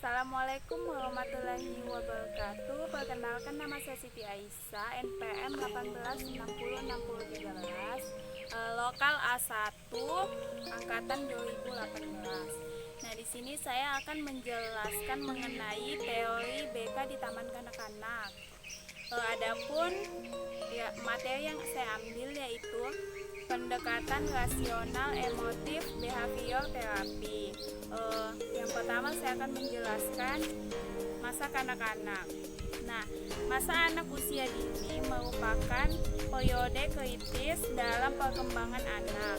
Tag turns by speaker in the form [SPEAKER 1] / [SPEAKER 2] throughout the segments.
[SPEAKER 1] Assalamualaikum warahmatullahi wabarakatuh. Perkenalkan, nama saya Siti Aisyah, NPM 18606013, lokal A1, angkatan 2018. Nah, di sini saya akan menjelaskan mengenai teori BK di Taman Kanak-kanak. Adapun materi yang saya ambil yaitu pendekatan rasional emotif behavior terapi. Yang pertama saya akan menjelaskan masa kanak-kanak. Nah, masa anak usia dini merupakan periode kritis dalam perkembangan anak.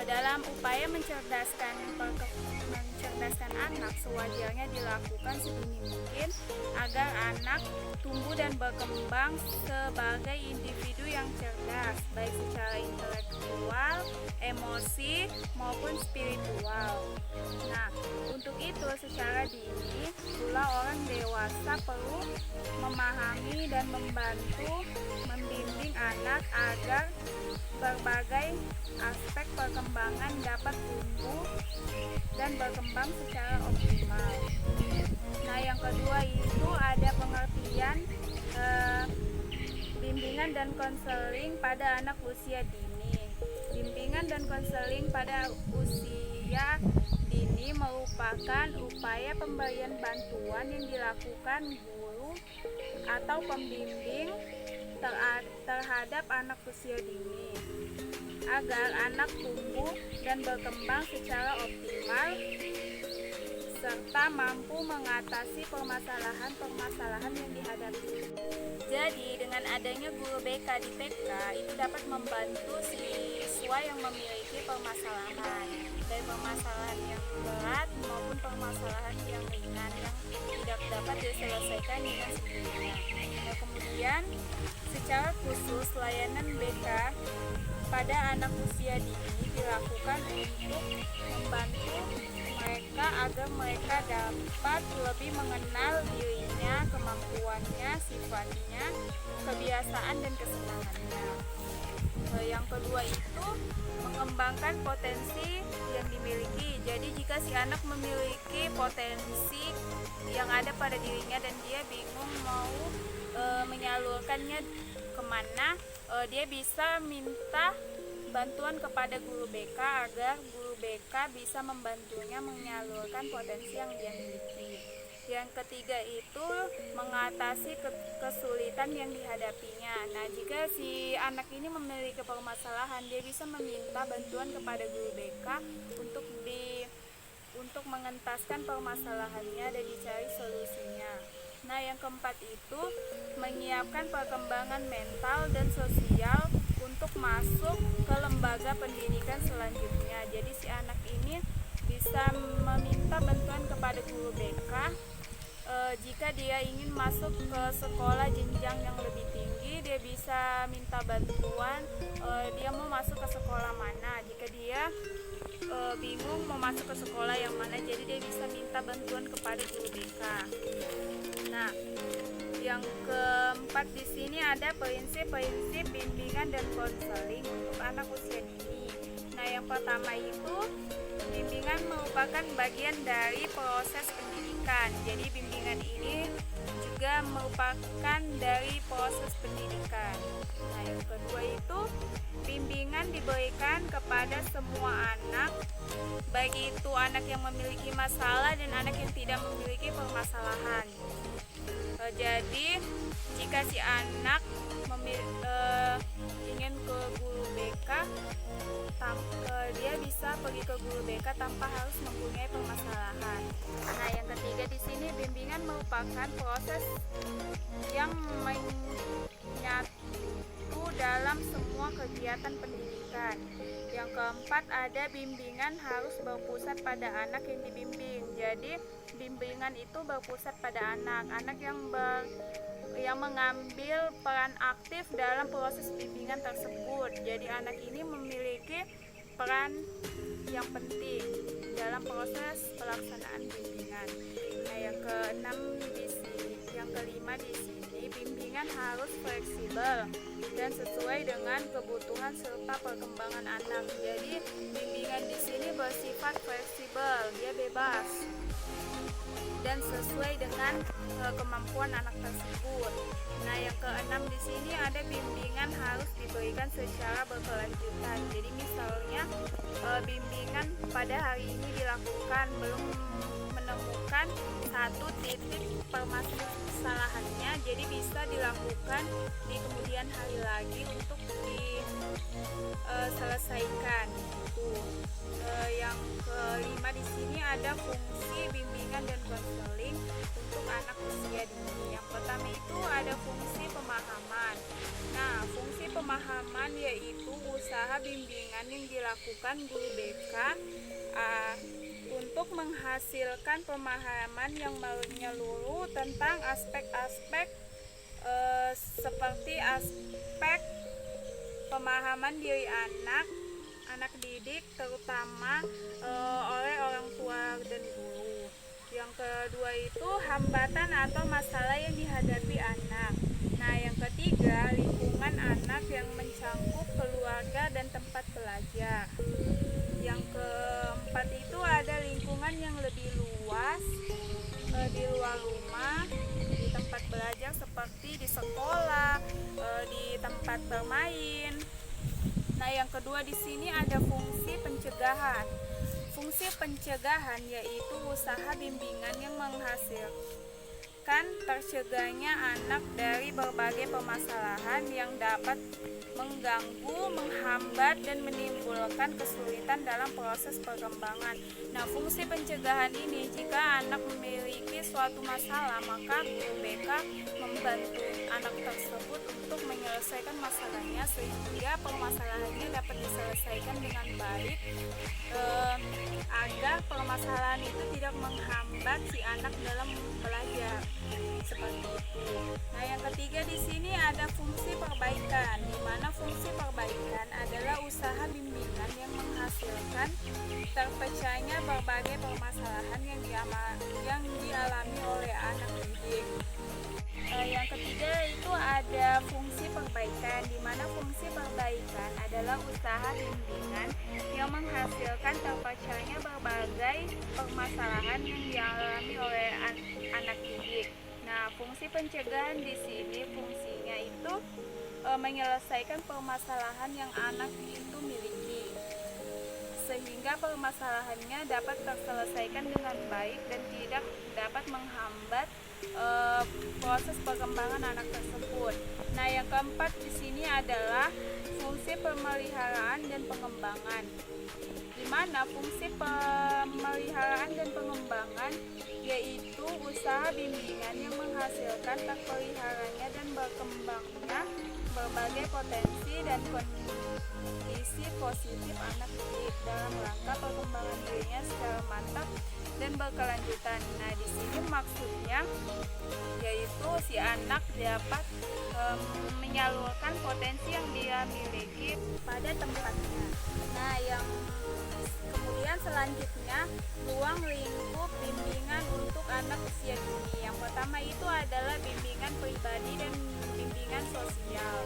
[SPEAKER 1] Dalam upaya mencerdaskan anak, sewajarnya dilakukan sedini mungkin agar anak tumbuh dan berkembang sebagai individu yang cerdas, baik secara intelektual, emosi, maupun spiritual. Nah, untuk itu secara dini pula orang dewasa perlu memahami dan membimbing anak agar berbagai aspek perkembangan dapat tumbuh dan berkembang secara optimal. Nah, yang kedua itu ada pengertian bimbingan dan konseling pada anak usia dini. Bimbingan dan konseling pada usia dini merupakan upaya pemberian bantuan yang dilakukan guru atau pembimbing terhadap anak usia dini agar anak tumbuh dan berkembang secara optimal serta mampu mengatasi permasalahan yang dihadapi. Jadi dengan adanya guru BK di TK itu dapat membantu siswa yang memiliki permasalahan, dari permasalahan yang berat maupun permasalahan yang ringan yang tidak dapat diselesaikan dengan sendirinya. Nah, kemudian secara khusus layanan BK pada anak usia dini dilakukan untuk membantu mereka agar mereka dapat lebih mengenal dirinya, kemampuannya, sifatnya, kebiasaan dan kesenangannya. Yang kedua itu mengembangkan potensi yang dimiliki. Jadi jika si anak memiliki potensi yang ada pada dirinya dan dia bingung mau menyalurkannya kemana, dia bisa minta bantuan kepada guru BK agar guru BK bisa membantunya menyalurkan potensi yang dia miliki. Yang ketiga itu mengatasi kesulitan yang dihadapinya. Nah, jika si anak ini memiliki permasalahan, dia bisa meminta bantuan kepada guru BK untuk mengentaskan permasalahannya dan dicari solusinya. Nah, yang keempat itu menyiapkan perkembangan mental dan sosial untuk masuk ke lembaga pendidikan selanjutnya. Jadi si anak ini bisa meminta bantuan kepada guru BK jika dia ingin masuk ke sekolah jenjang yang lebih tinggi. Dia bisa minta bantuan dia mau masuk ke sekolah mana. Jika dia bingung mau masuk ke sekolah yang mana, jadi dia bisa minta bantuan kepada guru BK. Nah, yang keempat di sini ada prinsip-prinsip bimbingan dan konseling untuk anak usia dini. Nah, yang pertama itu bimbingan merupakan bagian dari proses pendidikan. Jadi bimbingan ini juga merupakan dari proses pendidikan. Nah, yang kedua itu bimbingan diberikan kepada semua anak, baik itu anak yang memiliki masalah dan anak yang tidak memiliki permasalahan. Jadi jika si anak ingin ke guru BK, dia bisa pergi ke guru BK tanpa harus mempunyai permasalahan. Nah, yang ketiga di sini bimbingan merupakan proses yang menyatu dalam semua kegiatan pendidikan. Yang keempat ada bimbingan harus berpusat pada anak yang dibimbing. Jadi bimbingan itu berpusat pada anak yang mengambil peran aktif dalam proses bimbingan tersebut. Jadi anak ini memiliki peran yang penting dalam proses pelaksanaan bimbingan. Nah, yang kelima di sini bimbingan harus fleksibel dan sesuai dengan kebutuhan serta perkembangan anak. Jadi bimbingan di sini bersifat fleksibel, dia bebas. dan sesuai dengan kemampuan anak tersebut. Nah, yang keenam di sini ada bimbingan harus diberikan secara berkelanjutan. Jadi misalnya bimbingan pada hari ini dilakukan, belum menemukan satu titik permasalahannya, jadi bisa dilakukan di kemudian hari lagi untuk diselesaikan. Yang kelima di sini ada fungsi bimbingan dan konseling untuk anak usia dini. Yang pertama itu ada fungsi pemahaman. Nah, fungsi pemahaman yaitu usaha bimbingan yang dilakukan guru BK untuk menghasilkan pemahaman yang menyeluruh tentang aspek-aspek seperti aspek pemahaman diri anak didik, terutama oleh orang tua dan guru. Yang kedua itu hambatan atau masalah yang dihadapi anak. Nah, yang ketiga lingkungan anak yang mencakup keluarga dan tempat belajar. Yang keempat itu ada lingkungan yang lebih luas di luar rumah, di tempat belajar seperti di sekolah, di tempat bermain. Nah, yang kedua di sini ada fungsi pencegahan. Fungsi pencegahan yaitu usaha bimbingan yang menghasilkan tercegahnya anak dari berbagai permasalahan yang dapat mengganggu, menghambat, dan menimbulkan kesulitan dalam proses perkembangan. Nah, fungsi pencegahan ini, jika anak memiliki suatu masalah, maka guru BK membantu anak tersebut untuk menyelesaikan masalahnya sehingga permasalahannya dapat diselesaikan dengan baik, agar permasalahan itu tidak menghambat si anak dalam belajar. Seperti itu. Nah, yang ketiga di sini ada fungsi perbaikan, di mana fungsi perbaikan adalah usaha bimbingan yang menghasilkan terpecahnya berbagai permasalahan yang dialami oleh anak didik. Yang ketiga itu ada fungsi perbaikan, di mana fungsi perbaikan adalah usaha bimbingan yang menghasilkan terpecahnya berbagai permasalahan yang dialami oleh anak didik. Nah, fungsi pencegahan di sini fungsinya itu menyelesaikan permasalahan yang anak itu miliki, sehingga permasalahannya dapat terselesaikan dengan baik dan tidak dapat menghambat proses perkembangan anak tersebut. Nah, yang keempat di sini adalah fungsi pemeliharaan dan pengembangan, di mana fungsi pemeliharaan dan pengembangan yaitu usaha bimbingan yang menghasilkan terpeliharanya dan berkembangnya berbagai potensi dan kondisi positif anak didik dalam rangka perkembangan dirinya secara mantap dan berkelanjutan. Nah, di sini maksudnya yaitu si anak dapat menyalurkan potensi yang dia miliki pada tempatnya. Nah, yang kemudian selanjutnya ruang lingkup bimbingan untuk anak usia dini. Yang pertama itu adalah bimbingan pribadi dan bimbingan sosial.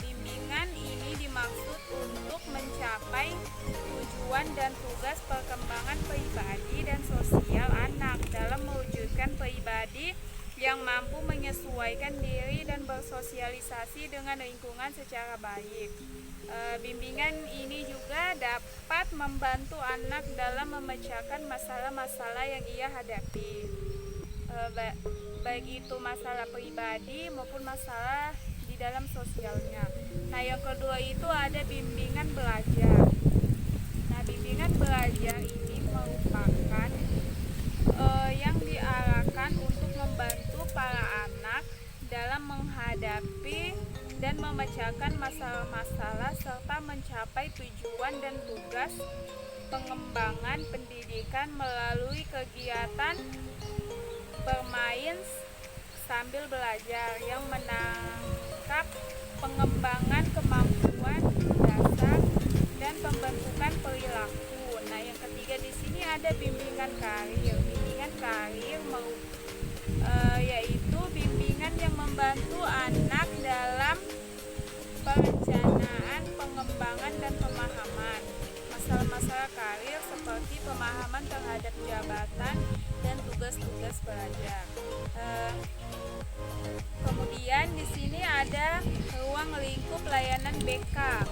[SPEAKER 1] Bimbingan ini dimaksud untuk mencapai tujuan dan tugas perkembangan pribadi dan sosial anak dalam mewujudkan pribadi yang mampu menyesuaikan diri dan bersosialisasi dengan lingkungan secara baik. Bimbingan ini juga dapat membantu anak dalam memecahkan masalah-masalah yang ia hadapi, baik itu masalah pribadi maupun masalah di dalam sosialnya. Nah, yang kedua itu ada bimbingan belajar. Nah, bimbingan belajar ini merupakan yang diarahkan untuk membantu para anak dalam menghadapi dan memecahkan masalah-masalah serta mencapai tujuan dan tugas pengembangan pendidikan melalui kegiatan bermain sambil belajar yang menangkap pengembangan kemampuan dasar dan pembentukan perilaku. Nah, yang ketiga di sini ada bimbingan karir. Bimbingan karir yaitu bimbingan yang membantu anak dalam perencanaan, pengembangan, dan pemahaman masalah-masalah karir seperti pemahaman terhadap jabatan dan tugas tugas-tugas belajar. Kemudian di sini ada ruang lingkup layanan BK.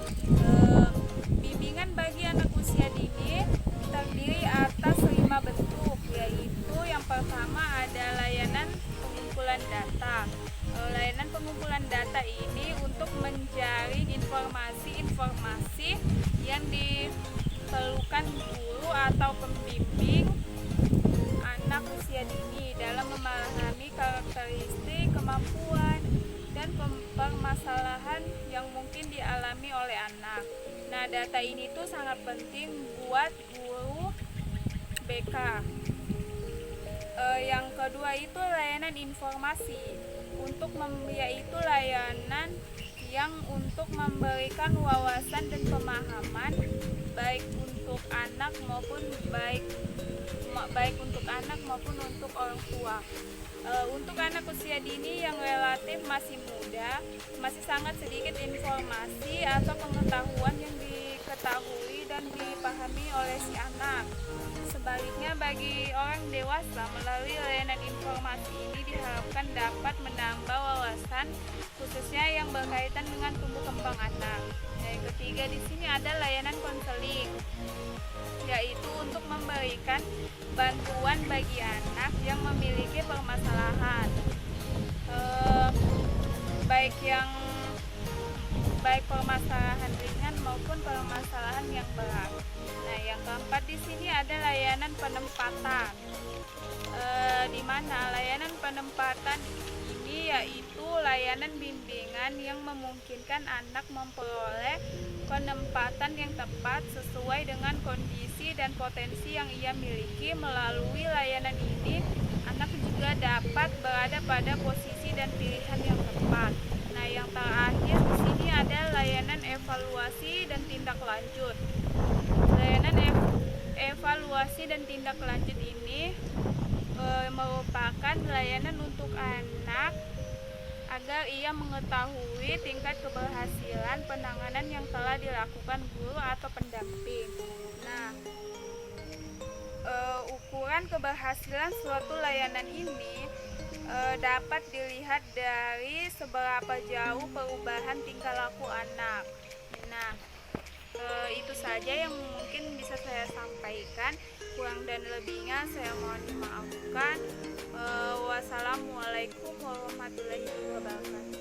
[SPEAKER 1] Bimbingan bagi anak usia dini terdiri atas 5 bentuk, yaitu yang pertama ada layanan pengumpulan data. Layanan pengumpulan data ini untuk menjaring informasi-informasi yang diperlukan guru atau pembimbing anak usia dini dalam memahami karakteristik, kemampuan, dan permasalahan yang mungkin dialami oleh anak. Nah, data ini tuh sangat penting buat guru BK. Yang kedua itu layanan informasi, yaitu layanan yang untuk memberikan wawasan dan pemahaman baik untuk anak maupun untuk orang tua. Untuk anak usia dini yang relatif masih muda, masih sangat sedikit informasi atau pengetahuan yang diketahui dan dipahami oleh si anak. Sebaliknya bagi orang dewasa, melalui layanan informasi ini diharapkan dapat menambah wawasan khususnya yang berkaitan dengan tumbuh kembang anak. Yang ketiga di sini ada layanan konseling, yaitu untuk memberikan bantuan bagi anak yang memiliki permasalahan, baik permasalahan ringan maupun permasalahan yang berat. Nah, yang keempat di sini ada layanan penempatan, di mana layanan penempatan ini yaitu layanan bimbingan yang memungkinkan anak memperoleh penempatan yang tepat sesuai dengan kondisi dan potensi yang ia miliki. Melalui layanan ini, anak juga dapat berada pada posisi dan pilihan yang tepat. Nah, yang terakhir di sini ada layanan evaluasi dan tindak lanjut. Layanan evaluasi dan tindak lanjut ini merupakan layanan untuk anak agar ia mengetahui tingkat keberhasilan penanganan yang telah dilakukan guru atau pendamping. Nah, ukuran keberhasilan suatu layanan ini dapat dilihat dari seberapa jauh perubahan tingkah laku anak. Nah, itu saja yang mungkin bisa saya sampaikan. Kurang dan lebihnya saya mohon dimaafkan. Wassalamualaikum warahmatullahi wabarakatuh.